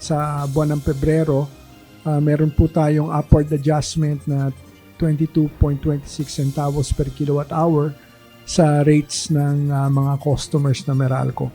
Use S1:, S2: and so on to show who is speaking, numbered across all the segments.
S1: sa buwan ng Pebrero, meron po tayong upward adjustment na 22.26 centavos per kilowatt hour sa rates ng mga customers na Meralco.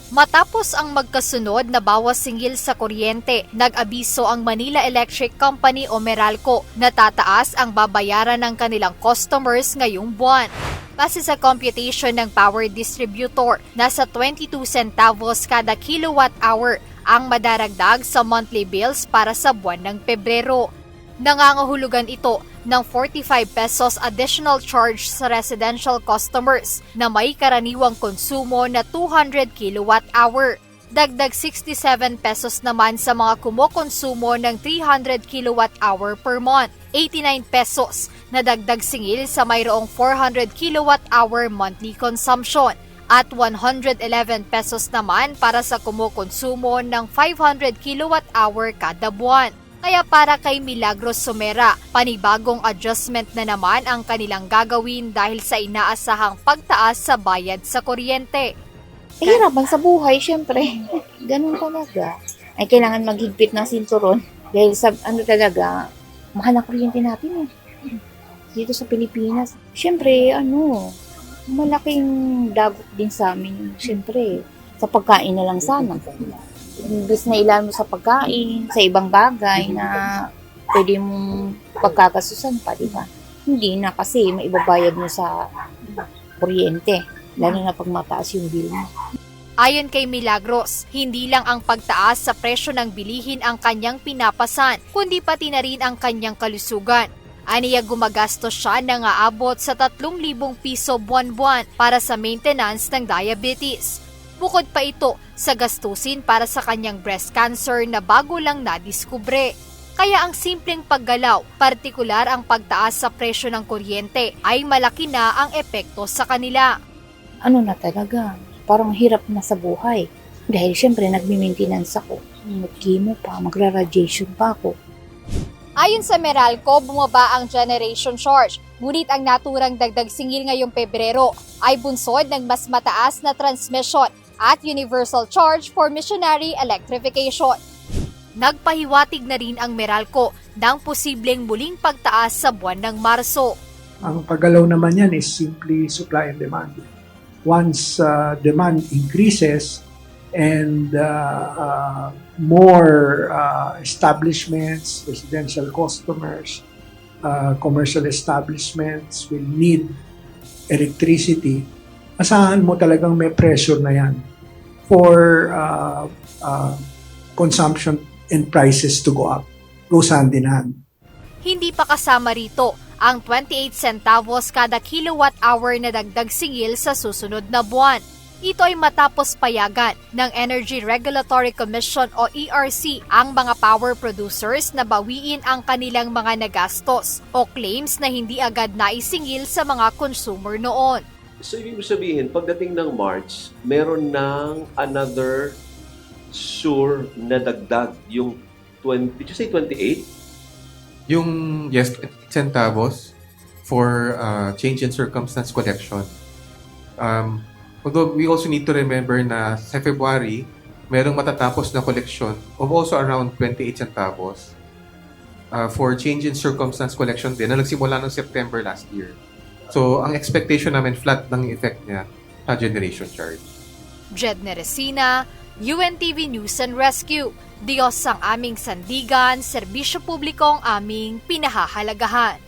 S2: Matapos ang magkasunod na bawas singil sa kuryente, nag-abiso ang Manila Electric Company o Meralco na tataas ang babayaran ng kanilang customers ngayong buwan. Base sa computation ng power distributor, nasa 22 centavos kada kilowatt hour ang madaragdag sa monthly bills para sa buwan ng Pebrero. Nangangahulugan ito ng 45 pesos additional charge sa residential customers na may karaniwang konsumo na 200 kilowatt hour. Dagdag 67 pesos naman sa mga kumokonsumo ng 300 kilowatt hour per month. 89 pesos na dagdag singil sa mayroong 400 kilowatt hour monthly consumption. At 111 pesos naman para sa kumukonsumo ng 500 kilowatt hour kada buwan. Kaya para kay Milagros Sumera, panibagong adjustment na naman ang kanilang gagawin dahil sa inaasahang pagtaas sa bayad sa kuryente.
S3: Hirapan sa buhay, syempre. Ganun talaga. Ay kailangan maghigpit ng sinturon dahil sa talaga, mahal ang kuryente natin eh. Dito sa Pilipinas. Syempre, malaking dagok din sa amin. Syempre, sa pagkain na lang sana. Imbes na ilan mo sa pagkain, sa ibang bagay na pwede mong pagkakasusan pa, di ba? Hindi na kasi maibabayad mo sa kuryente, lalo na pag mataas yung bill mo.
S2: Ayon kay Milagros, hindi lang ang pagtaas sa presyo ng bilihin ang kanyang pinapasan, kundi pati na rin ang kanyang kalusugan. Aniya gumagastos siya ng aabot sa 3,000 piso buwan-buwan para sa maintenance ng diabetes. Bukod pa ito sa gastusin para sa kanyang breast cancer na bago lang nadiskubre. Kaya ang simpleng paggalaw, partikular ang pagtaas sa presyo ng kuryente, ay malaki na ang epekto sa kanila.
S3: Ano na talaga, parang hirap na sa buhay. Dahil syempre nagmi-maintenance ako. Mag-chemo pa, magra-radiation pa ako.
S2: Ayon sa Meralco, bumaba ang generation charge. Ngunit ang naturang dagdag singil ngayong Pebrero ay bunsod ng mas mataas na transmission at universal charge for missionary electrification. Nagpahiwatig na rin ang Meralco ng posibleng muling pagtaas sa buwan ng Marso.
S1: Ang paggalaw naman yan is simply supply and demand. Once demand increases and more establishments, residential customers, commercial establishments will need electricity, asahan mo talagang may pressure na yan for consumption and prices to go up. Goes hand in hand.
S2: Hindi pa kasama rito ang 28 centavos kada kilowatt hour na dagdag singil sa susunod na buwan. Ito ay matapos payagan ng Energy Regulatory Commission o ERC ang mga power producers na bawiin ang kanilang mga nagastos o claims na hindi agad naisingil sa mga consumer noon.
S4: So, ibig sabihin, pagdating ng March, meron ng another sure na dagdag, yung 20, did you say 28?
S5: Yung, yes, centavos for change in circumstance collection. Although we also need to remember na sa February, merong matatapos na collection of also around 28 centavos for change in circumstance collection din na nagsimula noong September last year. So, ang expectation namin flat ng effect niya sa generation charge.
S2: Jed Neresina, UNTV News and Rescue. Diyos ang aming sandigan, serbisyo publiko ang aming pinahahalagahan.